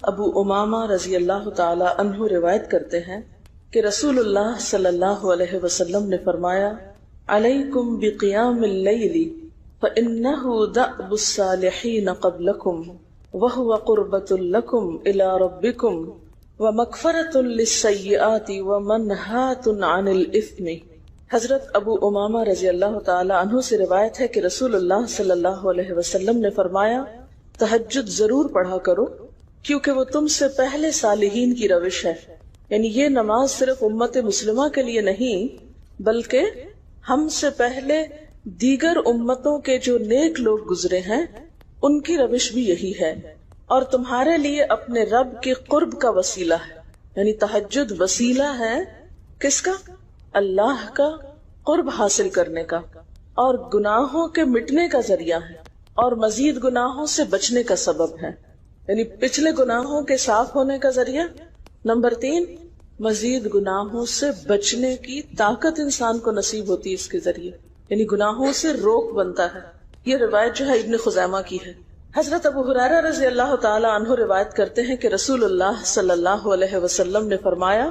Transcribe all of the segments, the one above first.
ابو امامہ رضی اللہ تعالی عنہ روایت کرتے ہیں کہ رسول اللہ صلی اللہ علیہ وسلم نے فرمایا علیکم بقیام اللیل فإنہ دأب الصالحین قبلکم وہو قربۃ لکم الی ربکم ومغفرۃ للسیئات ومنہاۃ عن الاثم۔ حضرت ابو امامہ رضی اللہ تعالی عنہ سے روایت ہے کہ رسول اللہ صلی اللہ علیہ وسلم نے فرمایا تہجد ضرور پڑھا کرو کیونکہ وہ تم سے پہلے صالحین کی روش ہے، یعنی یہ نماز صرف امت مسلمہ کے لیے نہیں بلکہ ہم سے پہلے دیگر امتوں کے جو نیک لوگ گزرے ہیں ان کی روش بھی یہی ہے، اور تمہارے لیے اپنے رب کے قرب کا وسیلہ ہے، یعنی تہجد وسیلہ ہے کس کا؟ اللہ کا قرب حاصل کرنے کا، اور گناہوں کے مٹنے کا ذریعہ ہے، اور مزید گناہوں سے بچنے کا سبب ہے، یعنی پچھلے گناہوں کے صاف ہونے کا ذریعہ۔ نمبر 3، مزید گناہوں سے بچنے کی طاقت انسان کو نصیب ہوتی ہے اس کے ذریعے، یعنی گناہوں سے روک بنتا ہے۔ یہ روایت جو ہے ابن خزیمہ کی ہے۔ حضرت ابو ہریرہ رضی اللہ تعالی عنہ روایت کرتے ہیں کہ رسول اللہ صلی اللہ علیہ وسلم نے فرمایا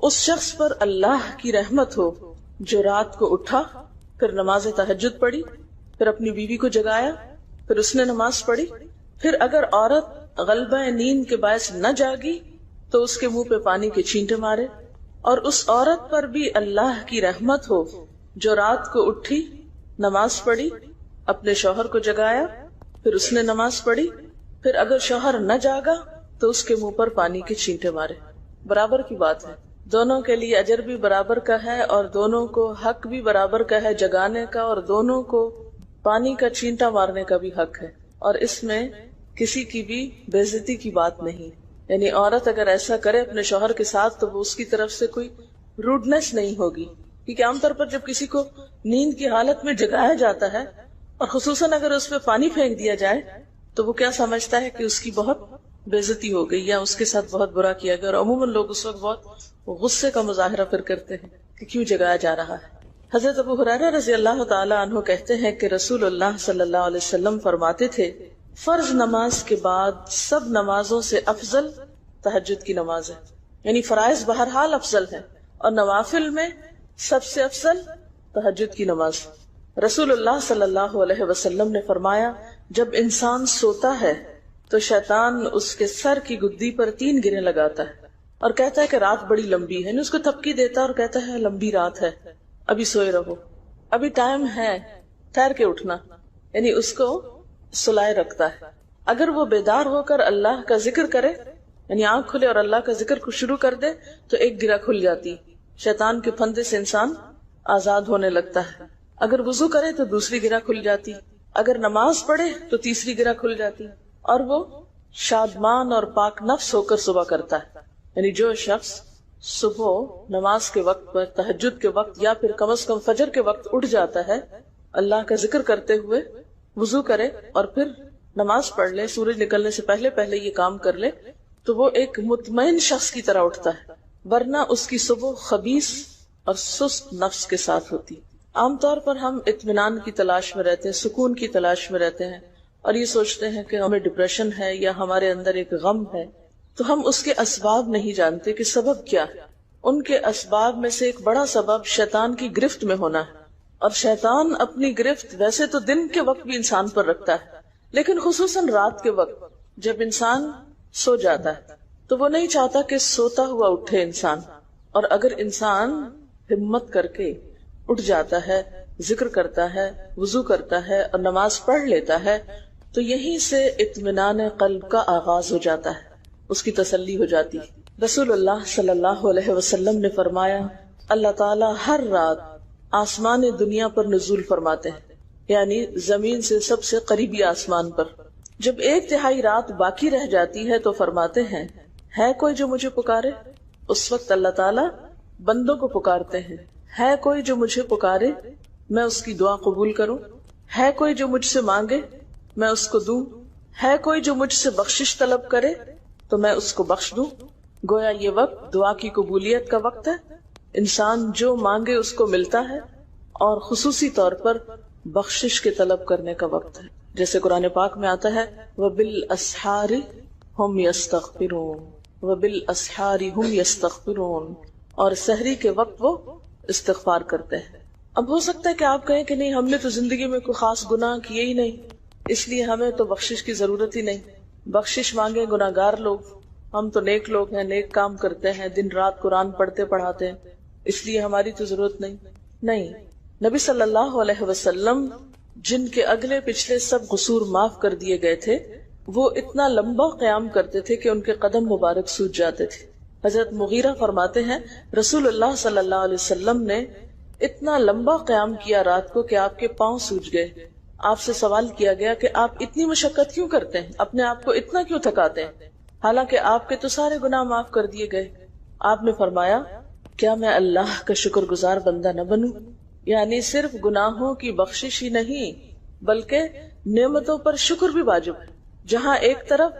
اس شخص پر اللہ کی رحمت ہو جو رات کو اٹھا، پھر نماز تہجد پڑھی، پھر اپنی بیوی کو جگایا، پھر اس نے نماز پڑھی، پھر اگر عورت غلبہ نیند کے باعث نہ جاگی تو اس کے منہ پہ پانی کے چھینٹے مارے، اور اس عورت پر بھی اللہ کی رحمت ہو جو رات کو اٹھی، نماز پڑھی، اپنے شوہر کو جگایا، پھر اس نے نماز پڑھی، پھر اگر شوہر نہ جاگا تو اس کے منہ پر پانی کے چھینٹے مارے۔ برابر کی بات ہے، دونوں کے لیے اجر بھی برابر کا ہے اور دونوں کو حق بھی برابر کا ہے جگانے کا، اور دونوں کو پانی کا چھینٹا مارنے کا بھی حق ہے، اور اس میں کسی کی بھی بے عزتی کی بات نہیں، یعنی عورت اگر ایسا کرے اپنے شوہر کے ساتھ تو وہ اس کی طرف سے کوئی روڈنس نہیں ہوگی، کیونکہ عام طور پر جب کسی کو نیند کی حالت میں جگایا جاتا ہے اور خصوصاً اگر اس پہ پانی پھینک دیا جائے تو وہ کیا سمجھتا ہے کہ اس کی بہت بے عزتی ہو گئی یا اس کے ساتھ بہت برا کیا گیا، اور عموماً لوگ اس وقت بہت غصے کا مظاہرہ پھر کرتے ہیں کہ کیوں جگایا جا رہا ہے۔ حضرت ابو ہریرہ رضی اللہ تعالی عنہ کہتے ہیں کہ رسول اللہ صلی اللہ علیہ وسلم فرماتے تھے فرض نماز کے بعد سب نمازوں سے افضل تہجد کی نماز ہے، یعنی فرائض بہرحال افضل ہے اور نوافل میں سب سے افضل تہجد کی نماز۔ رسول اللہ صلی اللہ علیہ وسلم نے فرمایا جب انسان سوتا ہے تو شیطان اس کے سر کی گدی پر 3 گریں لگاتا ہے اور کہتا ہے کہ رات بڑی لمبی ہے، یعنی اس کو تھپکی دیتا ہے اور کہتا ہے لمبی رات ہے، ابھی سوئے رہو، ابھی ٹائم ہے، ٹھہر کے اٹھنا، یعنی اس کو سلائے رکھتا ہے۔ اگر وہ بیدار ہو کر اللہ کا ذکر کرے، یعنی آنکھ کھلے اور اللہ کا ذکر کو شروع کر دے تو ایک گرہ کھل جاتی، شیطان کے پھندے سے انسان آزاد ہونے لگتا ہے۔ اگر وضو کرے تو دوسری گرہ کھل جاتی، اگر نماز پڑھے تو تیسری گرہ کھل جاتی، اور وہ شادمان اور پاک نفس ہو کر صبح کرتا ہے۔ یعنی جو شخص صبح نماز کے وقت پر، تہجد کے وقت یا پھر کم از کم فجر کے وقت اٹھ جاتا ہے، اللہ کا ذکر کرتے ہوئے وضو کرے اور پھر نماز پڑھ لے، سورج نکلنے سے پہلے پہلے یہ کام کر لے تو وہ ایک مطمئن شخص کی طرح اٹھتا ہے، ورنہ اس کی صبح خبیث اور سست نفس کے ساتھ ہوتی۔ عام طور پر ہم اطمینان کی تلاش میں رہتے ہیں، سکون کی تلاش میں رہتے ہیں، اور یہ سوچتے ہیں کہ ہمیں ڈپریشن ہے یا ہمارے اندر ایک غم ہے، تو ہم اس کے اسباب نہیں جانتے کہ سبب کیا ہے۔ ان کے اسباب میں سے ایک بڑا سبب شیطان کی گرفت میں ہونا ہے، اور شیطان اپنی گرفت ویسے تو دن کے وقت بھی انسان پر رکھتا ہے، لیکن خصوصاً رات کے وقت جب انسان سو جاتا ہے تو وہ نہیں چاہتا کہ سوتا ہوا اٹھے انسان، اور اگر انسان ہمت کر کے اٹھ جاتا ہے، ذکر کرتا ہے، وضو کرتا ہے اور نماز پڑھ لیتا ہے تو یہیں سے اطمینان قلب کا آغاز ہو جاتا ہے، اس کی تسلی ہو جاتی۔ رسول اللہ صلی اللہ علیہ وسلم نے فرمایا اللہ تعالیٰ ہر رات آسمان دنیا پر نزول فرماتے ہیں، یعنی زمین سے سب سے قریبی آسمان پر۔ جب 1/3 رات باقی رہ جاتی ہے تو فرماتے ہیں ہے کوئی جو مجھے پکارے؟ اس وقت اللہ تعالیٰ بندوں کو پکارتے ہیں، ہے کوئی جو مجھے پکارے میں اس کی دعا قبول کروں، ہے کوئی جو مجھ سے مانگے میں اس کو دوں، ہے کوئی جو مجھ سے بخشش طلب کرے تو میں اس کو بخش دوں۔ گویا یہ وقت دعا کی قبولیت کا وقت ہے، انسان جو مانگے اس کو ملتا ہے، اور خصوصی طور پر بخشش کے طلب کرنے کا وقت ہے، جیسے قرآن پاک میں آتا ہے وَبِالْأَسْحَارِ ہم یستغفرون وبالاسحار ہم یستغفرون، اور سحری کے وقت وہ استغفار کرتے ہیں۔ اب ہو سکتا ہے کہ آپ کہیں کہ نہیں، ہم نے تو زندگی میں کوئی خاص گناہ کیے ہی نہیں، اس لیے ہمیں تو بخشش کی ضرورت ہی نہیں، بخشش مانگے گناہگار لوگ، ہم تو نیک لوگ ہیں، نیک کام کرتے ہیں، دن رات قرآن پڑھتے پڑھاتے ہیں، اس لیے ہماری تو ضرورت نہیں۔ نہیں، نبی صلی اللہ علیہ وسلم جن کے اگلے پچھلے سب قصور معاف کر دیے گئے تھے، وہ اتنا لمبا قیام کرتے تھے کہ ان کے قدم مبارک سوج جاتے تھے۔ حضرت مغیرہ فرماتے ہیں رسول اللہ صلی اللہ علیہ وسلم نے اتنا لمبا قیام کیا رات کو کہ آپ کے پاؤں سوج گئے۔ آپ سے سوال کیا گیا کہ آپ اتنی مشقت کیوں کرتے ہیں، اپنے آپ کو اتنا کیوں تھکاتے ہیں، حالانکہ آپ کے تو سارے گناہ معاف کر دیے گئے۔ آپ نے فرمایا کیا میں اللہ کا شکر گزار بندہ نہ بنوں؟ یعنی صرف گناہوں کی بخشش ہی نہیں بلکہ نعمتوں پر شکر بھی واجب ہے۔ جہاں ایک طرف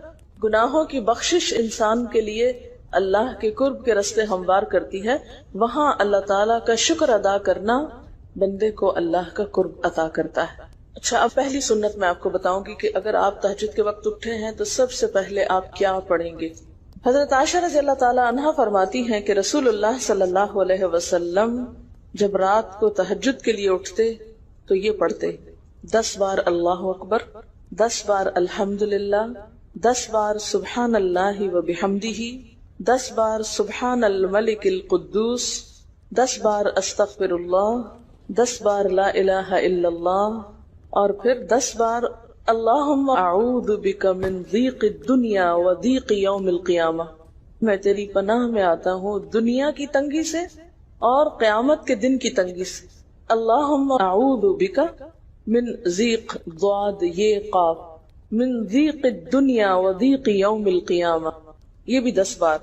گناہوں کی بخشش انسان کے لیے اللہ کے قرب کے راستے ہموار کرتی ہے، وہاں اللہ تعالیٰ کا شکر ادا کرنا بندے کو اللہ کا قرب عطا کرتا ہے۔ اچھا، اب پہلی سنت میں آپ کو بتاؤں گی کہ اگر آپ تہجد کے وقت اٹھے ہیں تو سب سے پہلے آپ کیا پڑھیں گے۔ حضرت عائشہ رضی اللہ تعالیٰ عنہا فرماتی ہیں کہ رسول اللہ صلی اللہ علیہ وسلم جب رات کو تہجد کے لیے اٹھتے تو یہ پڑھتے 10 بار اللہ اکبر، 10 بار الحمدللہ، 10 بار سبحان اللہ وبحمدہ، 10 بار سبحان الملک القدوس، 10 بار استغفر اللہ، 10 بار لا الہ الا اللہ، اور پھر 10 بار اللہم اعوذ بک من ضیق الدنیا و ضیق یوم القیامہ، میں تیری پناہ میں آتا ہوں دنیا کی تنگی سے اور قیامت کے دن کی تنگی سے۔ اللہم اعوذ بک من ضیق ضاد یہ قاف، من ضیق الدنیا و ضیق یوم القیامہ، یہ بھی 10 بار۔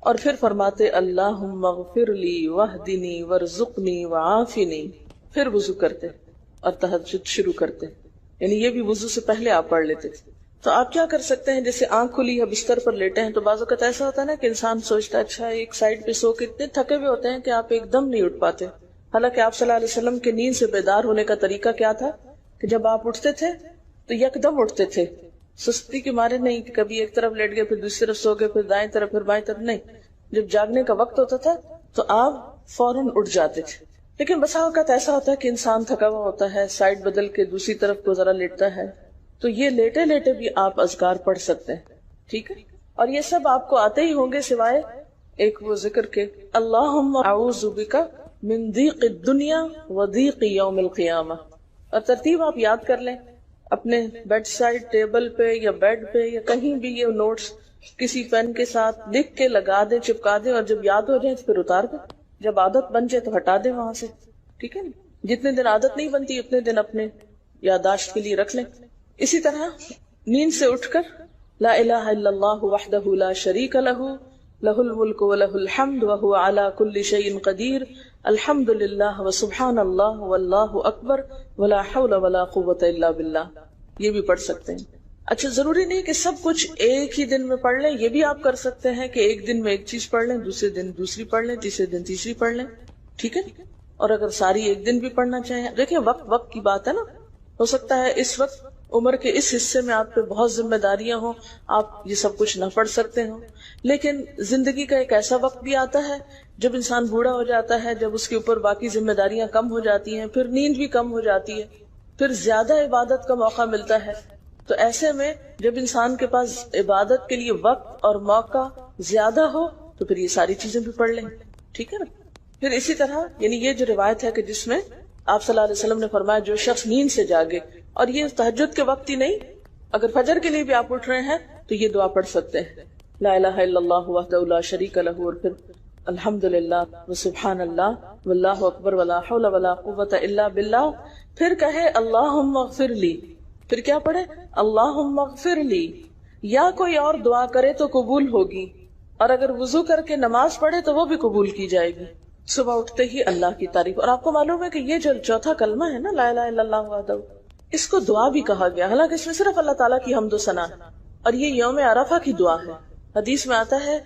اور پھر فرماتے اللہم اغفر لی واہدنی وارزقنی وعافنی، پھر وضو کرتے اور تہجد شروع کرتے، یعنی یہ بھی وضو سے پہلے آپ پڑھ لیتے تھے۔ تو آپ کیا کر سکتے ہیں، جیسے آنکھ کھلی ہے بستر پر لیٹے ہیں تو بعض اوقات ایسا ہوتا ہے نا کہ انسان سوچتا ہے اچھا ایک سائڈ پہ سو کے اتنے تھکے ہوئے ہوتے ہیں کہ آپ ایک دم نہیں اٹھ پاتے۔ حالانکہ آپ صلی اللہ علیہ وسلم کے نیند سے بیدار ہونے کا طریقہ کیا تھا کہ جب آپ اٹھتے تھے تو یکدم اٹھتے تھے، سستی کے مارے نہیں کہ کبھی ایک طرف لیٹ گئے پھر دوسری طرف سو گئے، پھر دائیں طرف پھر بائیں طرف، نہیں، جب جاگنے کا وقت ہوتا تھا تو آپ فوراً اٹھ جاتے تھے۔ لیکن بسا اوقات ایسا ہوتا ہے کہ انسان تھکا ہوا ہوتا ہے، سائڈ بدل کے دوسری طرف کو ذرا لیٹتا ہے، تو یہ لیٹے لیٹے بھی آپ اذکار پڑھ سکتے ہیں، ٹھیک ہے؟ اور یہ سب آپ کو آتے ہی ہوں گے سوائے ایک وہ ذکر کے اللہم اعوذ بک من ضیق الدنیا و ضیق یوم القیامہ، اور ترتیب آپ یاد کر لیں اپنے بیڈ سائڈ ٹیبل پہ یا بیڈ پہ یا کہیں بھی، یہ نوٹس کسی پین کے ساتھ لکھ کے لگا دیں، چپکا دیں، اور جب یاد ہو جائے تو پھر اتار دیں، جب عادت بن جائے تو ہٹا دیں وہاں سے، ٹھیک ہے نا؟ جتنے دن عادت نہیں بنتی اتنے دن اپنے یادداشت کے لیے رکھ لیں۔ اسی طرح نیند سے اٹھ کر لا الہ الا اللہ وحدہ لا شریک لہ لہ الملک ولہ الحمد وہو علی کل شیء قدیر الحمد للہ وسبحان اللہ واللہ اکبر ولا حول ولا قوۃ الا باللہ، یہ بھی پڑھ سکتے ہیں۔ اچھا، ضروری نہیں کہ سب کچھ ایک ہی دن میں پڑھ لیں، یہ بھی آپ کر سکتے ہیں کہ ایک دن میں ایک چیز پڑھ لیں، دوسرے دن دوسری پڑھ لیں، تیسرے دن تیسری پڑھ لیں، ٹھیک ہے؟ اور اگر ساری ایک دن بھی پڑھنا چاہیں، دیکھیں وقت کی بات ہے نا، ہو سکتا ہے اس وقت عمر کے اس حصے میں آپ پہ بہت ذمہ داریاں ہوں، آپ یہ سب کچھ نہ پڑھ سکتے ہوں، لیکن زندگی کا ایک ایسا وقت بھی آتا ہے جب انسان بوڑھا ہو جاتا ہے، جب اس کے اوپر باقی ذمہ داریاں کم ہو جاتی ہیں، پھر نیند بھی کم ہو جاتی ہے، پھر زیادہ عبادت کا موقع ملتا ہے، تو ایسے میں جب انسان کے پاس عبادت کے لیے وقت اور موقع زیادہ ہو تو پھر یہ ساری چیزیں بھی پڑھ لیں، ٹھیک ہے نا؟ پھر اسی طرح یعنی یہ جو روایت ہے کہ جس میں آپ صلی اللہ علیہ وسلم نے فرمایا جو شخص نیند سے جاگے، اور یہ تہجد کے وقت ہی نہیں، اگر فجر کے لیے بھی آپ اٹھ رہے ہیں تو یہ دعا پڑھ سکتے ہیں، لا الہ الا اللہ وحدہ لا شریک لہ، اور پھر الحمدللہ وسبحان اللہ واللہ اکبر ولا حول ولا قوۃ الا باللہ، پھر کہے اللہم اغفر لی، پھر کیا پڑھے اللہم اغفر لی، یا کوئی اور دعا کرے تو قبول ہوگی، اور اگر وضو کر کے نماز پڑھے تو وہ بھی قبول کی جائے گی۔ صبح اٹھتے ہی اللہ کی تعریف، اور آپ کو معلوم ہے کہ یہ جو چوتھا کلمہ ہے نا لا الہ الا اللہ وحدہ، اس کو دعا بھی کہا گیا، حالانکہ اس میں صرف اللہ تعالیٰ کی حمد و ثنا ہے، اور یہ یوم عرفہ کی دعا ہے۔ حدیث میں آتا ہے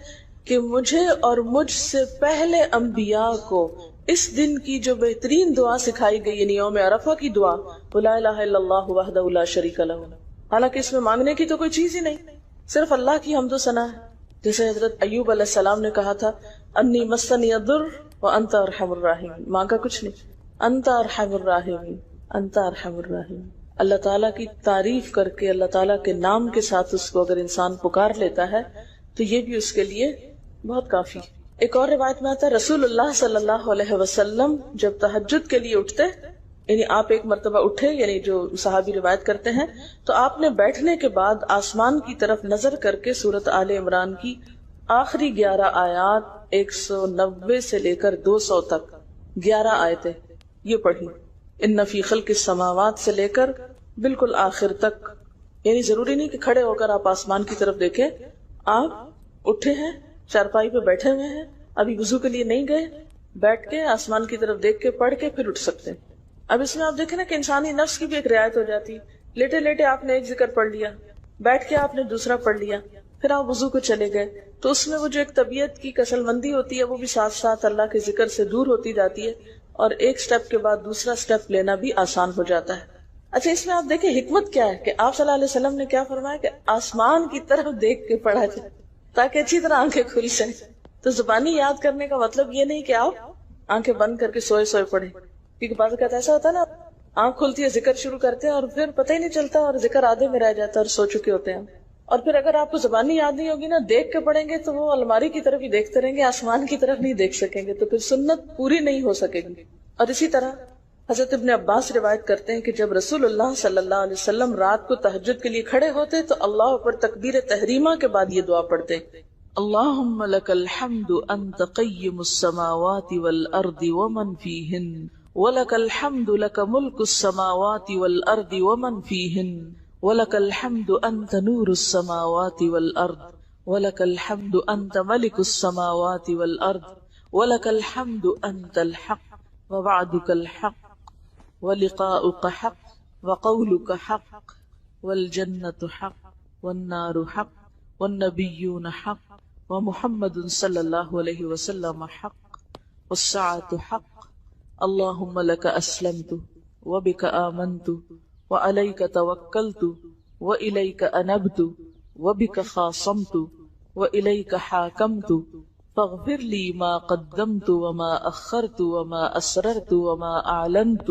کہ مجھے اور مجھ سے پہلے انبیاء کو اس دن کی جو بہترین دعا سکھائی گئی یعنی یوم عرفہ کی دعا، لا الہ الا اللہ وحدہ لا شریک لہ، حالانکہ اس میں مانگنے کی تو کوئی چیز ہی نہیں، صرف اللہ کی حمد و ثنا ہے. جیسے حضرت ایوب علیہ السلام نے کہا تھا انی مسنی الضر وانت ارحم الراحمین، مانگا کچھ نہیں، انت ارحم الراحمین، انت ارحم الراحمین. اللہ تعالیٰ کی تعریف کر کے اللہ تعالیٰ کے نام کے ساتھ اس کو اگر انسان پکار لیتا ہے تو یہ بھی اس کے لیے بہت کافی. ایک اور روایت میں آتا ہے رسول اللہ صلی اللہ علیہ وسلم جب تہجد کے لیے اٹھتے، یعنی آپ ایک مرتبہ اٹھے، یعنی جو صحابی روایت کرتے ہیں، تو آپ نے بیٹھنے کے بعد آسمان کی طرف نظر کر کے سورۃ آل عمران کی آخری 11 آیات 190 سے لے کر 200 تک 11 آیتیں یہ پڑھی. ان فی خلق السماوات سے لے کر بالکل آخر تک. یعنی ضروری نہیں کہ کھڑے ہو کر آپ آسمان کی طرف دیکھیں، آپ اٹھے ہیں، چارپائی پہ بیٹھے ہوئے ہیں، ابھی وضو کے لیے نہیں گئے، بیٹھ کے آسمان کی طرف دیکھ کے پڑھ کے پھر اٹھ سکتے ہیں. اب اس میں آپ دیکھیں نا کہ انسانی نفس کی بھی ایک رعایت ہو جاتی. لیٹے لیٹے آپ نے ایک ذکر پڑھ لیا، بیٹھ کے آپ نے دوسرا پڑھ لیا، پھر آپ وضو کو چلے گئے، تو اس میں وہ جو ایک طبیعت کی کسل مندی ہوتی ہے وہ بھی ساتھ ساتھ اللہ کے ذکر سے دور ہوتی جاتی ہے، اور ایک سٹیپ کے بعد دوسرا سٹیپ لینا بھی آسان ہو جاتا ہے. اچھا، اس میں آپ دیکھیں حکمت کیا ہے کہ آپ صلی اللہ علیہ وسلم نے کیا فرمایا کہ آسمان کی طرف دیکھ کے پڑھا جائے تاکہ اچھی طرح آنکھیں کھل جائیں. تو زبانی یاد کرنے کا مطلب یہ نہیں کہ آپ آنکھیں بند کر کے سوئے سوئے پڑھیں، کیونکہ بعض اوقات ایسا ہوتا ہے نا، آنکھ کھلتی ہے، ذکر شروع کرتے ہیں اور پھر پتہ ہی نہیں چلتا اور ذکر آدھے میں رہ جاتا ہے اور سو چکے ہوتے ہیں. اور پھر اگر آپ کو زبانی یاد نہیں ہوگی نا، دیکھ کے پڑھیں گے تو وہ الماری کی طرف ہی دیکھتے رہیں گے، آسمان کی طرف نہیں دیکھ سکیں گے، تو پھر سنت پوری نہیں ہو سکے گی. اور اسی طرح حضرت ابن عباس روایت کرتے ہیں کہ جب رسول اللہ صلی اللہ علیہ وسلم رات کو تہجد کے لیے کھڑے ہوتے تو اللہ پر تکبیر تحریمہ کے بعد یہ دعا پڑھتے، اللہم لک الحمد انت قیم السماوات والارض ومن فیہن وَلَكَ الْحَمْدُ لَكَ مُلْكُ السَّمَاوَاتِ وَالْأَرْضِ وَمَنْ فِيهِنَّ وَلَكَ الْحَمْدُ أَنْتَ نُورُ السَّمَاوَاتِ وَالْأَرْضِ وَلَكَ الْحَمْدُ أَنْتَ مَلِكُ السَّمَاوَاتِ وَالْأَرْضِ وَلَكَ الْحَمْدُ أَنْتَ الْحَقُّ وَوَعْدُكَ الْحَقُّ وَلِقَاؤُكَ حَقٌّ وَقَوْلُكَ حَقٌّ وَالْجَنَّةُ حَقٌّ وَالنَّارُ حَقٌّ وَالنَّبِيُّونَ حَقٌّ وَمُحَمَّدٌ صلی اللہ علیہ وسلم حَقٌّ وَالسَّاعَةُ حَقٌّ اللہم لک اسلمت وبک آمنت وعلیک توکلت والیک انبت وبک خاصمت والیک حاکمت فاغفر لی ما قدمت وما اخرت وما اسررت وما اعلنت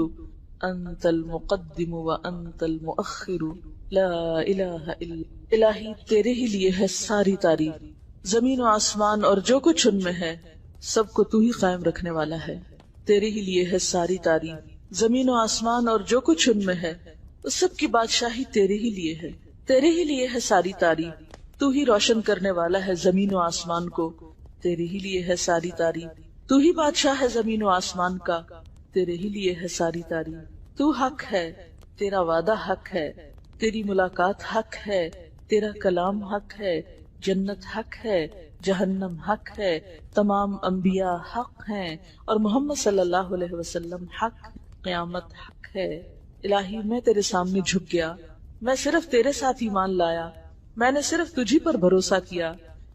انت المقدم وانت المؤخر لا الہ الا. الہی تیرے ہی لیے ہے ساری تعریف، زمین و آسمان اور جو کچھ ان میں ہے سب کو تو ہی قائم رکھنے والا ہے. تیرے ہی لیے ہے ساری تعریف، زمین و آسمان اور جو کچھ ان میں ہے اس سب کی بادشاہی تیرے ہی لیے ہے. تیرے ہی لیے ہے ساری تعریف، تو ہی روشن کرنے والا ہے زمین و آسمان کو، تیرے ہی لیے ہے ساری تعریف. تو ہی بادشاہ ہے زمین و آسمان کا، تیرے ہی لیے ہے ساری تعریف. تو حق ہے، تیرا وعدہ حق ہے، تیری ملاقات حق ہے، تیرا کلام حق ہے، جنت حق ہے، جہنم حق ہے، تمام انبیاء حق ہیں، اور محمد صلی اللہ علیہ وسلم حق، قیامت حق ہے. الہی میں تیرے سامنے جھک گیا، میں صرف تیرے ساتھ ایمان لایا، میں نے صرف تجھی پر بھروسہ کیا،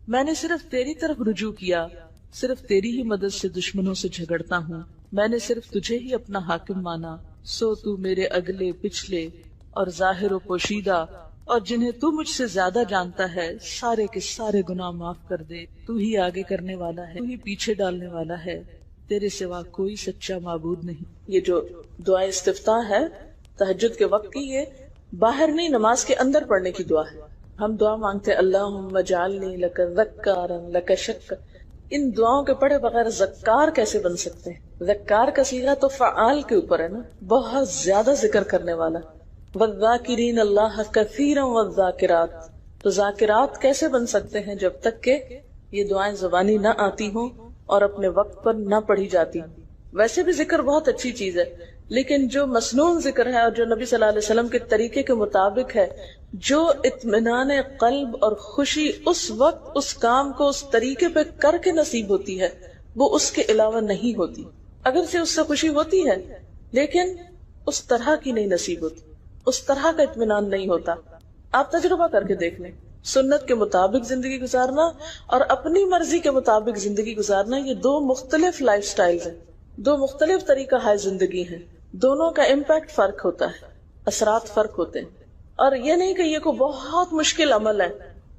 میں نے صرف تیری طرف رجوع کیا، صرف تیری ہی مدد سے دشمنوں سے جھگڑتا ہوں، میں نے صرف تجھے ہی اپنا حاکم مانا. سو تو میرے اگلے پچھلے اور ظاہر و پوشیدہ اور جنہیں تو مجھ سے زیادہ جانتا ہے سارے کے سارے گناہ معاف کر دے. تو ہی آگے کرنے والا ہے، تو ہی پیچھے ڈالنے والا ہے، تیرے سوا کوئی سچا معبود نہیں. یہ جو دعا استفتاح ہے تہجد کے وقت کی، یہ باہر نہیں نماز کے اندر پڑھنے کی دعا ہے. ہم دعا مانگتے اللہم اجعلنی لک ذکارا لک شکرا. ان دعاؤں کے پڑھے بغیر ذکار کیسے بن سکتے ہیں؟ ذکار کا صیغہ تو فعال کے اوپر ہے نا، بہت زیادہ ذکر کرنے والا. والذاکرین اللہ کثیرا والذاکرات. تو ذاکرات کیسے بن سکتے ہیں جب تک کہ یہ دعائیں زبانی نہ آتی ہوں اور اپنے وقت پر نہ پڑھی جاتی. ویسے بھی ذکر بہت اچھی چیز ہے، لیکن جو مسنون ذکر ہے اور جو نبی صلی اللہ علیہ وسلم کے طریقے کے مطابق ہے، جو اطمینان قلب اور خوشی اس وقت اس کام کو اس طریقے پہ کر کے نصیب ہوتی ہے، وہ اس کے علاوہ نہیں ہوتی. اگر سے اس سے خوشی ہوتی ہے لیکن اس طرح کی نہیں نصیب ہوتی، اس طرح کا اطمینان نہیں ہوتا. آپ تجربہ کر کے دیکھ لیں، سنت کے مطابق زندگی گزارنا اور اپنی مرضی کے مطابق زندگی گزارنا، یہ دو مختلف لائف سٹائلز ہیں، دو مختلف طریقہ ہے زندگی ہیں. دونوں کا امپیکٹ فرق ہوتا ہے، اثرات فرق ہوتے ہیں. اور یہ نہیں کہ یہ کوئی بہت مشکل عمل ہے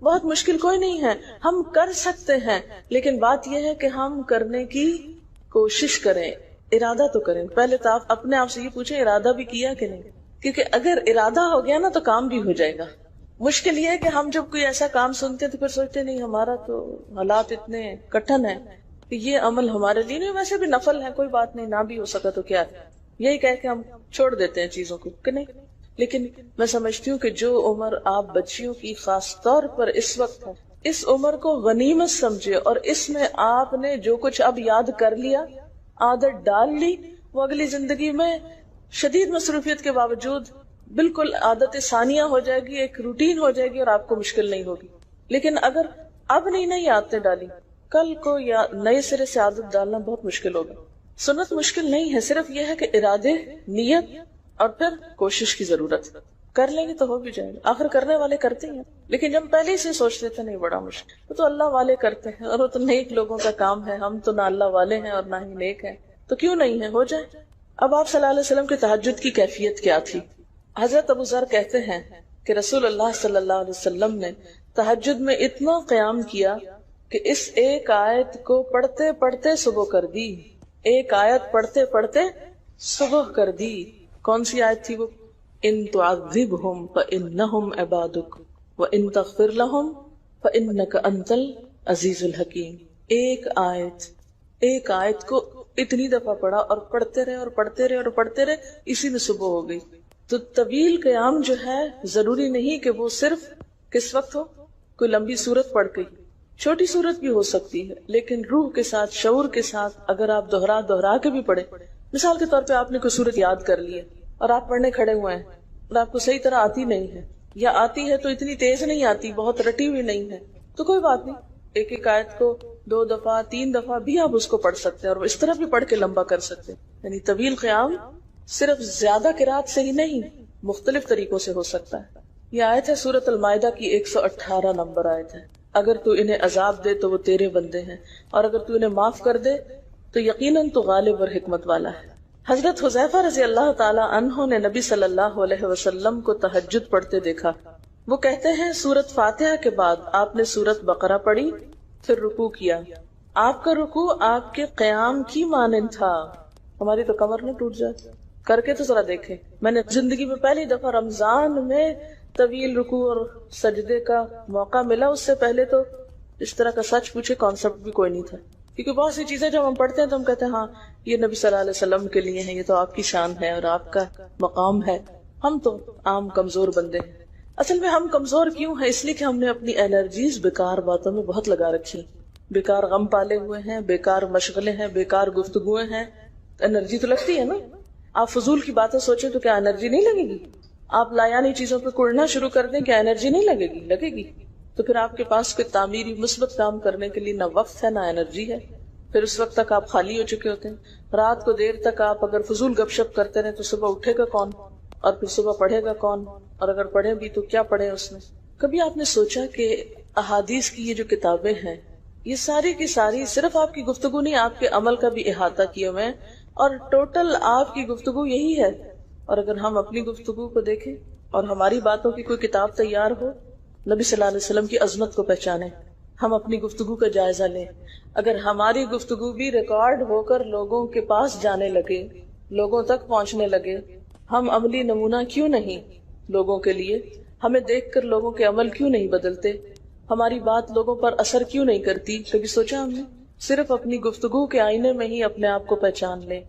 بہت مشکل کوئی نہیں ہے، ہم کر سکتے ہیں، لیکن بات یہ ہے کہ ہم کرنے کی کوشش کریں، ارادہ تو کریں۔ پہلے تو آپ اپنے آپ سے یہ پوچھیں ارادہ بھی کیا کہ نہیں، کیونکہ اگر ارادہ ہو گیا نا تو کام بھی ہو جائے گا۔ مشکل یہ ہے کہ ہم جب کوئی ایسا کام سنتے ہیں تو پھر سوچتے نہیں ہمارا تو حالات اتنے کٹھن ہیں کہ یہ عمل ہمارے لیے نہیں، ویسے بھی نفل ہے، کوئی بات نہیں، نہ بھی ہو سکا تو کیا ہے، یہی کہہ کے ہم چھوڑ دیتے ہیں چیزوں کو کہ نہیں۔ لیکن میں سمجھتی ہوں کہ جو عمر آپ بچیوں کی خاص طور پر اس وقت ہے، اس عمر کو غنیمت سمجھے، اور اس میں آپ نے جو کچھ اب یاد کر لیا، عادت ڈال لی، وہ اگلی زندگی میں شدید مصروفیت کے باوجود بالکل عادت ثانیہ ہو جائے گی، ایک روٹین ہو جائے گی، اور آپ کو مشکل نہیں ہوگی۔ لیکن اگر اب نہیں عادتیں ڈالی، کل کو یا نئے سرے سے عادت ڈالنا بہت مشکل ہوگا۔ سنت مشکل نہیں ہے، صرف یہ ہے کہ ارادے، نیت اور پھر کوشش کی ضرورت ہے۔ کر لیں گے تو ہو بھی جائے گا، آخر کرنے والے کرتے ہیں، لیکن جب پہلے ہی سے سوچ لیتے نہیں بڑا مشکل، وہ تو اللہ والے کرتے ہیں، اور وہ تو نیک لوگوں کا کام ہے، ہم تو نہ اللہ والے ہیں اور نہ ہی نیک ہیں، تو کیوں نہیں ہے، ہو جائے۔ اب آپ صلی اللہ علیہ وسلم کی تہجد کی کیفیت کیا تھی؟ حضرت ابو ذر کہتے ہیں کہ رسول اللہ صلی اللہ علیہ وسلم نے تہجد میں اتنا قیام کیا کہ اس ایک آیت کو پڑھتے پڑھتے صبح کر دی، ایک آیت پڑھتے پڑھتے صبح کر دی۔ کون سی آیت تھی وہ؟ ان تعذبہم فانہم عبادک وان تغفر لہم فانک انت العزیز الحکیم۔ ایک آیت کو اتنی دفعہ پڑھا اور پڑھتے رہے اور پڑھتے رہے اور پڑھتے رہے، اسی میں صبح ہو گئی۔ تو طویل قیام جو ہے ضروری نہیں کہ وہ صرف کس وقت ہو، کوئی لمبی سورت پڑھ گئی، چھوٹی سورت بھی ہو سکتی ہے، لیکن روح کے ساتھ، شعور کے ساتھ اگر آپ دوہرا کے بھی پڑھے۔ مثال کے طور پہ آپ نے کوئی سورت یاد کر لی ہے اور آپ پڑھنے کھڑے ہوئے ہیں اور آپ کو صحیح طرح آتی نہیں ہے، یا آتی ہے تو اتنی تیز نہیں آتی، بہت رٹی ہوئی نہیں ہے، تو کوئی بات نہیں، ایک ایک آیت کو 2 دفعہ 3 دفعہ بھی آپ اس کو پڑھ سکتے ہیں، اور اس طرح بھی پڑھ کے لمبا کر سکتے ہیں۔ یعنی طویل قیام صرف زیادہ قرات سے ہی نہیں، مختلف طریقوں سے ہو سکتا ہے۔ یہ آیت ہے سورۃ المائدہ کی 118 نمبر آیت ہے۔ اگر تو انہیں عذاب دے تو وہ تیرے بندے ہیں، اور اگر تو انہیں معاف کر دے تو یقیناً تو غالب اور حکمت والا ہے۔ حضرت حذیفہ رضی اللہ تعالی عنہ نے نبی صلی اللہ علیہ وسلم کو تہجد پڑھتے دیکھا۔ وہ کہتے ہیں سورۃ فاتحہ کے بعد آپ نے سورۃ بقرہ پڑھی، پھر رکوع کیا۔ آپ کا رکوع آپ کے قیام کی مانند تھا۔ ہماری تو کمر نہ ٹوٹ جائے، کر کے تو ذرا دیکھیں۔ میں نے زندگی میں پہلی دفعہ رمضان میں طویل رکوع اور سجدے کا موقع ملا، اس سے پہلے تو اس طرح کا سچ پوچھے کانسیپٹ بھی کوئی نہیں تھا، کیونکہ بہت سی چیزیں جب ہم پڑھتے ہیں تو ہم کہتے ہیں ہاں یہ نبی صلی اللہ علیہ وسلم کے لیے ہیں، یہ تو آپ کی شان ہے اور آپ کا مقام ہے، ہم تو عام کمزور بندے ہیں۔ اصل میں ہم کمزور کیوں ہیں؟ اس لیے کہ ہم نے اپنی انرجیز بیکار باتوں میں بہت لگا رکھی، بیکار غم پالے ہوئے ہیں، بیکار مشغلے ہیں، بیکار گفتگویں ہیں۔ انرجی تو لگتی ہے نا، آپ فضول کی باتیں سوچیں تو کیا انرجی نہیں لگے گی؟ آپ لایانی چیزوں پہ کڑنا شروع کر دیں، کیا انرجی نہیں لگے گی؟ لگے گی۔ تو پھر آپ کے پاس کوئی تعمیری مثبت کام کرنے کے لیے نہ وقت ہے نہ انرجی ہے، پھر اس وقت تک آپ خالی ہو چکے ہوتے ہیں۔ رات کو دیر تک آپ اگر فضول گپ شپ کرتے رہے تو صبح اٹھے گا کون، اور پھر صبح پڑھے گا کون، اور اگر پڑھے بھی تو کیا پڑھے اس میں؟ کبھی آپ نے سوچا کہ احادیث کی یہ جو کتابیں ہیں یہ ساری کی ساری صرف آپ کی گفتگو نہیں، آپ کے عمل کا بھی احاطہ کیے ہوئے ہیں، اور ٹوٹل آپ کی گفتگو یہی ہے۔ اور اگر ہم اپنی گفتگو کو دیکھیں اور ہماری باتوں کی کوئی کتاب تیار ہو، نبی صلی اللہ علیہ وسلم کی عظمت کو پہچانیں، ہم اپنی گفتگو کا جائزہ لیں۔ اگر ہماری گفتگو بھی ریکارڈ ہو کر لوگوں کے پاس جانے لگے، لوگوں تک پہنچنے لگے، ہم عملی نمونہ کیوں نہیں لوگوں کے لیے؟ ہمیں دیکھ کر لوگوں کے عمل کیوں نہیں بدلتے؟ ہماری بات لوگوں پر اثر کیوں نہیں کرتی؟ کبھی سوچا ہم نے؟ صرف اپنی گفتگو کے آئینے میں ہی اپنے آپ کو پہچان لیں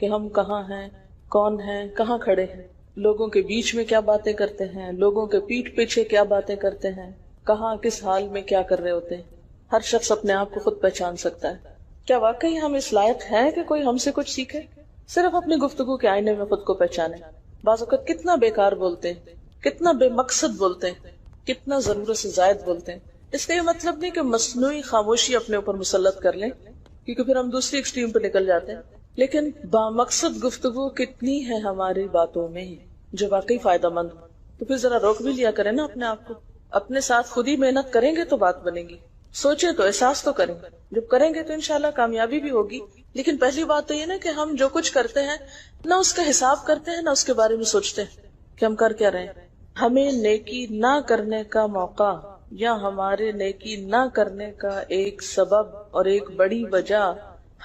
کہ ہم کہاں ہیں، کون ہیں، کہاں کھڑے ہیں، لوگوں کے بیچ میں کیا باتیں کرتے ہیں، لوگوں کے پیٹھ پیچھے کیا باتیں کرتے ہیں، کہاں کس حال میں کیا کر رہے ہوتے ہیں۔ ہر شخص اپنے آپ کو خود پہچان سکتا ہے۔ کیا واقعی ہم اس لائق ہیں کہ کوئی ہم سے کچھ سیکھے؟ صرف اپنی گفتگو کے آئینے میں خود کو پہچانے۔ بعض اوقات کتنا بیکار بولتے ہیں، کتنا بے مقصد بولتے ہیں، کتنا ضرورت سے زائد بولتے ہیں۔ اس کا یہ مطلب نہیں کہ مصنوعی خاموشی اپنے اوپر مسلط کر لیں، کیونکہ پھر ہم دوسری ایکسٹریم پہ نکل جاتے ہیں، لیکن بامقصد گفتگو کتنی ہے ہماری باتوں میں جو واقعی فائدہ مند ہو، تو پھر ذرا روک بھی لیا کریں نا اپنے آپ کو۔ اپنے ساتھ خود ہی محنت کریں گے تو بات بنے گی، سوچیں تو احساس تو کریں، جب کریں گے تو انشاءاللہ کامیابی بھی ہوگی۔ لیکن پہلی بات تو یہ نا کہ ہم جو کچھ کرتے ہیں نہ اس کا حساب کرتے ہیں، نہ اس کے بارے میں سوچتے ہیں کہ ہم کر کیا رہے ہیں۔ ہمیں نیکی نہ کرنے کا موقع یا ہمارے نیکی نہ کرنے کا ایک سبب اور ایک بڑی وجہ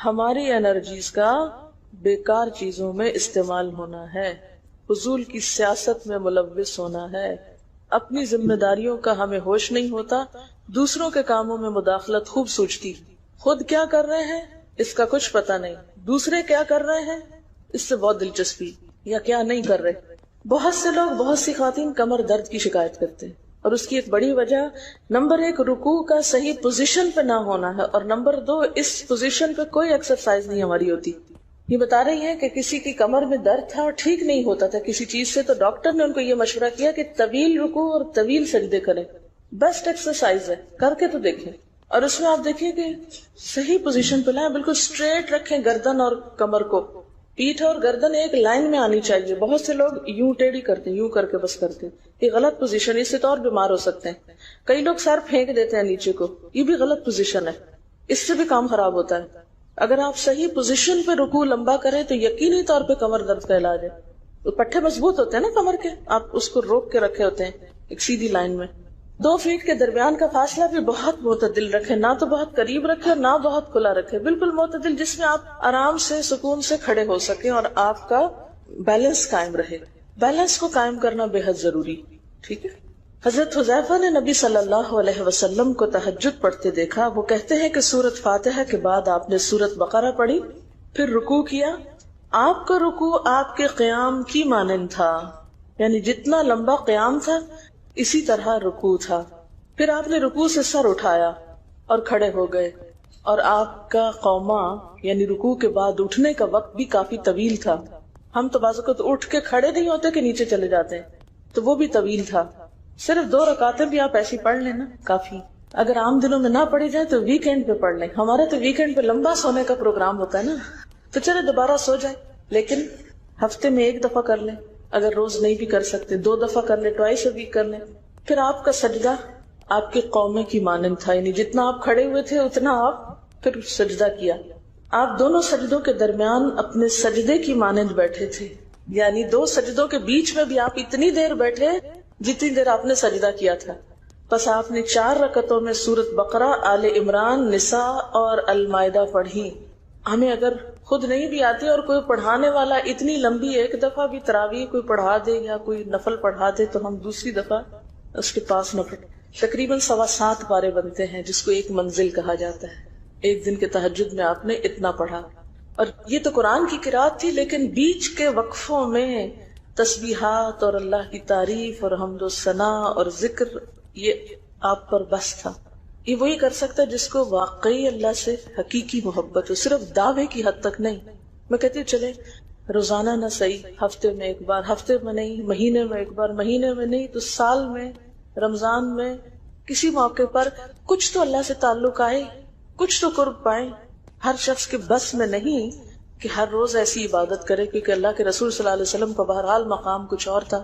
ہماری انرجیز کا بیکار چیزوں میں استعمال ہونا ہے، فضول کی سیاست میں ملوث ہونا ہے، اپنی ذمہ داریوں کا ہمیں ہوش نہیں ہوتا، دوسروں کے کاموں میں مداخلت خوب سوچتی، خود کیا کر رہے ہیں اس کا کچھ پتہ نہیں، دوسرے کیا کر رہے ہیں اس سے بہت دلچسپی، یا کیا نہیں کر رہے۔ بہت سے لوگ، بہت سی خواتین کمر درد کی شکایت کرتے ہیں، اور اس کی ایک بڑی وجہ نمبر 1 رکوع کا صحیح پوزیشن پہ نہ ہونا ہے، اور نمبر 2 اس پوزیشن پہ کوئی ایکسرسائز نہیں ہماری ہوتی۔ یہ بتا رہی ہے کہ کسی کی کمر میں درد تھا اور ٹھیک نہیں ہوتا تھا کسی چیز سے، تو ڈاکٹر نے ان کو یہ مشورہ کیا کہ طویل رکوع اور طویل سجدے کریں، بیسٹ ایکسرسائز ہے، کر کے تو دیکھیں۔ اور اس میں آپ دیکھیں کہ صحیح پوزیشن پہ لائیں، بالکل اسٹریٹ رکھیں گردن اور کمر کو، پیٹھ اور گردن ایک لائن میں آنی چاہیے۔ بہت سے لوگ یوں ٹیڑھی کرتے ہیں، یوں کر کے بس کرتے ہیں، یہ غلط پوزیشن، اس سے تو اور بیمار ہو سکتے ہیں۔ کئی لوگ سر پھینک دیتے ہیں نیچے کو، یہ بھی غلط پوزیشن ہے، اس سے بھی کام خراب ہوتا ہے۔ اگر آپ صحیح پوزیشن پہ رکوع لمبا کریں تو یقینی طور پہ کمر درد کا علاج ہے۔ پٹھے مضبوط ہوتے ہیں نا کمر کے، آپ اس کو روک کے رکھے ہوتے ہیں ایک سیدھی لائن میں۔ 2 فیٹ کے درمیان کا فاصلہ بھی بہت معتدل رکھے، نہ تو بہت قریب رکھے اور نہ بہت کھلا رکھے، بالکل معتدل، جس میں آپ آرام سے سکون سے کھڑے ہو سکیں اور آپ کا بیلنس قائم رہے۔ بیلنس کو قائم کرنا بے حد ضروری، ٹھیک ہے۔ حضرت حذیفہ نے نبی صلی اللہ علیہ وسلم کو تہجد پڑھتے دیکھا، وہ کہتے ہیں کہ سورۃ فاتحہ کے بعد آپ نے سورۃ بقرہ پڑھی، پھر رکوع کیا، آپ کا رکوع آپ کے قیام کی مانند تھا، یعنی جتنا لمبا قیام تھا اسی طرح رکوع تھا، پھر آپ نے رکوع سے سر اٹھایا اور کھڑے ہو گئے، اور آپ کا قوما یعنی رکوع کے بعد اٹھنے کا وقت بھی کافی طویل تھا۔ ہم تو بعض اوقات اٹھ کے کھڑے نہیں ہوتے کہ نیچے چلے جاتے ہیں، تو وہ بھی طویل تھا۔ صرف 2 رکعتیں بھی آپ ایسی پڑھ لیں نا کافی، اگر عام دنوں میں نہ پڑھی جائے تو ویکینڈ پہ پڑھ لیں۔ ہمارا تو ویکینڈ پہ لمبا سونے کا پروگرام ہوتا ہے نا، تو چلے دوبارہ سو جائیں، لیکن ہفتے میں 1 دفعہ کر لیں، اگر روز نہیں بھی کر سکتے 2 دفعہ کر لیں، ٹوائس اے ویک کر لیں۔ پھر آپ کا سجدہ آپ کے قومے کی مانند تھا، یعنی جتنا آپ کھڑے ہوئے تھے اتنا آپ پھر سجدہ کیا۔ آپ دونوں سجدوں کے درمیان اپنے سجدے کی مانند بیٹھے تھے، یعنی 2 سجدوں کے بیچ میں بھی آپ اتنی دیر بیٹھے جتنی دیر آپ نے سجدہ کیا تھا۔ بس آپ نے 4 رکعتوں میں سورۃ بقرہ، آل عمران، نساء اور المائدہ پڑھی۔ ہمیں اگر خود نہیں بھی آتی اور کوئی پڑھانے والا اتنی لمبی 1 دفعہ بھی تراویح کوئی پڑھا دے یا کوئی نفل پڑھا دے تو ہم دوسری دفعہ اس کے پاس نہ پڑھیں۔ تقریباً 7.25 پارے بنتے ہیں، جس کو ایک منزل کہا جاتا ہے۔ ایک دن کے تہجد میں آپ نے اتنا پڑھا، اور یہ تو قرآن کی قرات تھی، لیکن بیچ کے وقفوں میں تسبیحات اور اللہ کی تعریف اور حمد و ثنا اور ذکر، یہ آپ پر بس تھا۔ یہ وہی کر سکتا ہے جس کو واقعی اللہ سے حقیقی محبت ہو، صرف دعوے کی حد تک نہیں۔ میں کہتی ہوں چلے روزانہ نہ صحیح، ہفتے میں 1 بار، ہفتے میں نہیں، مہینے میں 1 بار، مہینے میں نہیں تو سال میں، رمضان میں، کسی موقع پر کچھ تو اللہ سے تعلق آئے، کچھ تو قرب پائیں۔ ہر شخص کے بس میں نہیں کہ ہر روز ایسی عبادت کرے، کیونکہ اللہ کے رسول صلی اللہ علیہ وسلم کا بہرحال مقام کچھ اور تھا،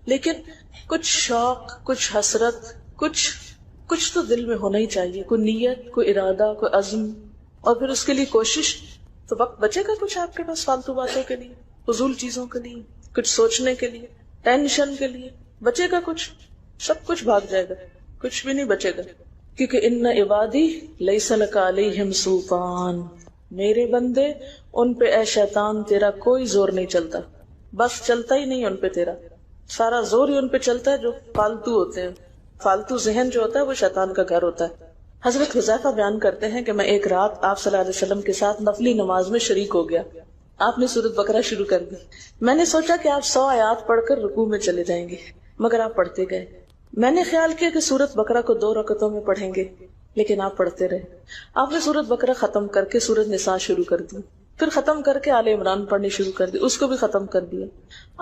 لیکن کچھ شوق، کچھ حسرت، کچھ تو دل میں ہونا ہی چاہیے، کوئی نیت، کوئی ارادہ، کوئی عزم، اور پھر اس کے لیے کوشش۔ تو وقت بچے گا کچھ آپ کے پاس فالتو باتوں کے لیے، فضول چیزوں کے لیے، کچھ سوچنے کے لیے، ٹینشن کے لیے بچے گا کچھ؟ سب کچھ بھاگ جائے گا، کچھ بھی نہیں بچے گا، کیونکہ ان عبادی لیس لک علیہم سلطان، میرے بندے ان پہ اے شیطان تیرا کوئی زور نہیں چلتا، بس چلتا ہی نہیں ان پہ تیرا، سارا زور ہی ان پہ چلتا ہے جو فالتو ہوتے ہیں۔ فالتو ذہن جو ہوتا ہے وہ شیطان کا گھر ہوتا ہے۔ حضرت حذیفہ بیان کرتے ہیں کہ میں ایک رات آپ صلی اللہ علیہ وسلم کے ساتھ نفلی نماز میں شریک ہو گیا، آپ نے سورۃ بقرہ شروع کر دی، میں نے سوچا کہ آپ 100 آیات پڑھ کر رکوع میں چلے جائیں گے، مگر آپ پڑھتے گئے۔ میں نے خیال کیا کہ سورۃ بقرہ کو 2 رکعتوں میں پڑھیں گے، لیکن آپ پڑھتے رہے۔ آپ نے سورۃ بقرہ ختم کر کے سورۃ نساء شروع کر دی، پھر ختم کر کے آل عمران پڑھنی شروع کر دی، اس کو بھی ختم کر دیا۔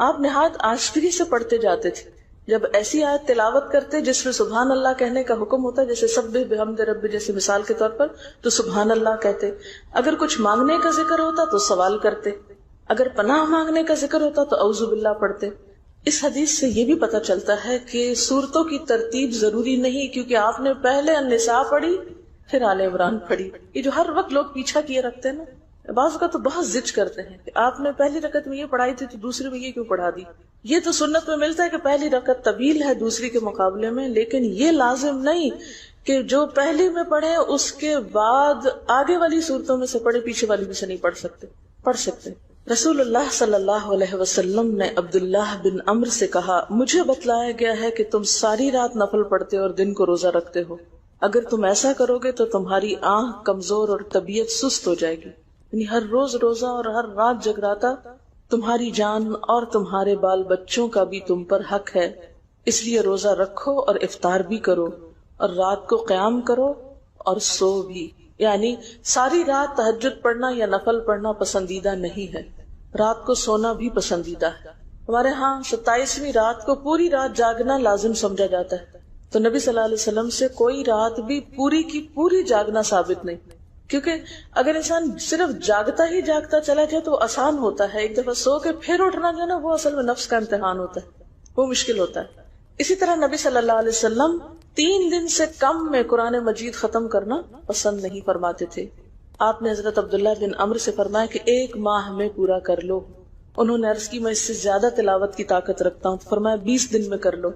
آپ نہایت آشفی سے پڑھتے جاتے تھے، جب ایسی آیت تلاوت کرتے جس میں سبحان اللہ کہنے کا حکم ہوتا ہے، جیسے سبح بحمد رب جیسے مثال کے طور پر، تو سبحان اللہ کہتے۔ اگر کچھ مانگنے کا ذکر ہوتا تو سوال کرتے، اگر پناہ مانگنے کا ذکر ہوتا تو اعوذ باللہ پڑھتے۔ اس حدیث سے یہ بھی پتہ چلتا ہے کہ سورتوں کی ترتیب ضروری نہیں، کیونکہ آپ نے پہلے النساء پڑھی پھر آل عمران پڑھی۔ یہ جو ہر وقت لوگ پیچھا کیے رکھتے ہیں نا، بعض کا تو بہت ضد کرتے ہیں کہ آپ نے پہلی رکعت میں یہ پڑھائی تھی تو دوسری میں یہ کیوں پڑھا دی، یہ تو سنت میں ملتا ہے کہ پہلی رکعت طویل ہے دوسری کے مقابلے میں، لیکن یہ لازم نہیں کہ جو پہلی میں پڑھے اس کے بعد آگے والی صورتوں میں سے پڑھے، پیچھے والی میں سے نہیں پڑھ سکتے۔ رسول اللہ صلی اللہ علیہ وسلم نے عبداللہ بن عمرو سے کہا، مجھے بتلایا گیا ہے کہ تم ساری رات نفل پڑھتے اور دن کو روزہ رکھتے ہو، اگر تم ایسا کرو گے تو تمہاری آنکھ کمزور اور طبیعت سست ہو جائے گی، یعنی ہر روز روزہ اور ہر رات جگراتا تمہاری جان اور تمہارے بال بچوں کا بھی تم پر حق ہے، اس لیے روزہ رکھو اور افطار بھی کرو اور رات کو قیام کرو اور سو بھی، یعنی ساری رات تہجد پڑھنا یا نفل پڑھنا پسندیدہ نہیں ہے، رات کو سونا بھی پسندیدہ ہے۔ ہمارے ہاں 27ویں رات کو پوری رات جاگنا لازم سمجھا جاتا ہے، تو نبی صلی اللہ علیہ وسلم سے کوئی رات بھی پوری کی پوری جاگنا ثابت نہیں، کیونکہ اگر انسان صرف جاگتا ہی جاگتا چلا جائے تو وہ آسان ہوتا ہے، ایک دفعہ سو کے پھر اٹھنا جو ہے نا وہ اصل میں نفس کا امتحان ہوتا ہے، وہ مشکل ہوتا ہے۔ اسی طرح نبی صلی اللہ علیہ وسلم 3 دن سے کم میں قرآن مجید ختم کرنا پسند نہیں فرماتے تھے۔ آپ نے حضرت عبداللہ بن عمرو سے فرمایا کہ 1 ماہ میں پورا کر لو۔ انہوں نے عرض کی میں اس سے زیادہ تلاوت کی طاقت رکھتا ہوں، فرمایا 20 دن میں کر لو۔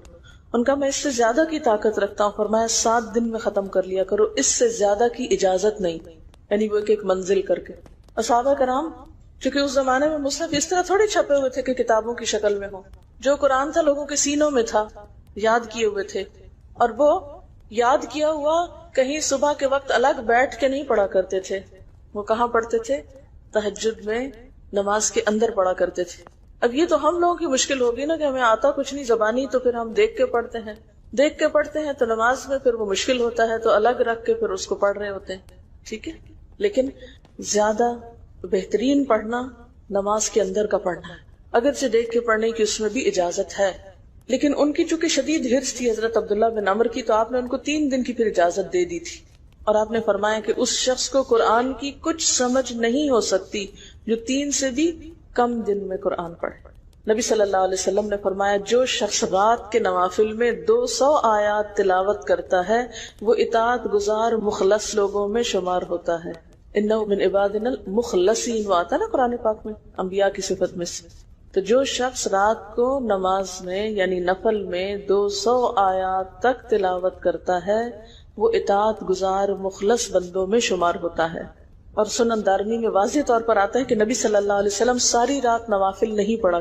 ان کا میں اس سے زیادہ کی طاقت رکھتا ہوں، فرمایا 7 دن میں ختم کر لیا کرو، اس سے زیادہ کی اجازت نہیں، یعنی وہ ایک منزل کر کے۔ صحابہ کرام چونکہ اس زمانے میں مصحف اس طرح تھوڑی چھپے ہوئے تھے کہ کتابوں کی شکل میں ہو، جو قرآن تھا لوگوں کے سینوں میں تھا، یاد کیے ہوئے تھے، اور وہ یاد کیا ہوا کہیں صبح کے وقت الگ بیٹھ کے نہیں پڑھا کرتے تھے، وہ کہاں پڑھتے تھے؟ تہجد میں نماز کے اندر پڑھا کرتے تھے۔ اب یہ تو ہم لوگوں کی مشکل ہوگی نا کہ ہمیں آتا کچھ نہیں زبانی، تو پھر ہم دیکھ کے پڑھتے ہیں تو نماز میں پھر وہ مشکل ہوتا ہے، تو الگ رکھ کے پھر اس کو پڑھ رہے ہوتے ہیں، ٹھیک ہے۔ لیکن زیادہ بہترین پڑھنا نماز کے اندر کا پڑھنا ہے، اگرچہ دیکھ کے پڑھنے کی اس میں بھی اجازت ہے، لیکن ان کی چونکہ شدید حرص تھی حضرت عبداللہ بن عمرو کی، تو آپ نے ان کو 3 دن کی پھر اجازت دے دی تھی، اور آپ نے فرمایا کہ اس شخص کو قرآن کی کچھ سمجھ نہیں ہو سکتی جو 3 سے بھی کم دن میں قرآن پڑھے۔ نبی صلی اللہ علیہ وسلم نے فرمایا جو شخص رات کے نوافل میں 200 آیات تلاوت کرتا ہے وہ اطاعت گزار مخلص لوگوں میں شمار ہوتا ہے۔ انہ من عبادنا المخلصین، وہ آتا نا قرآن پاک میں انبیاء کی صفت میں سے۔ تو جو شخص رات کو نماز میں یعنی نفل میں 200 آیات تک تلاوت کرتا ہے وہ اطاعت گزار مخلص بندوں میں شمار ہوتا ہے۔ اور سنن دارمی میں واضح طور پر آتا ہے کہ نبی صلی اللہ علیہ وسلم ساری رات نوافل نہیں پڑھا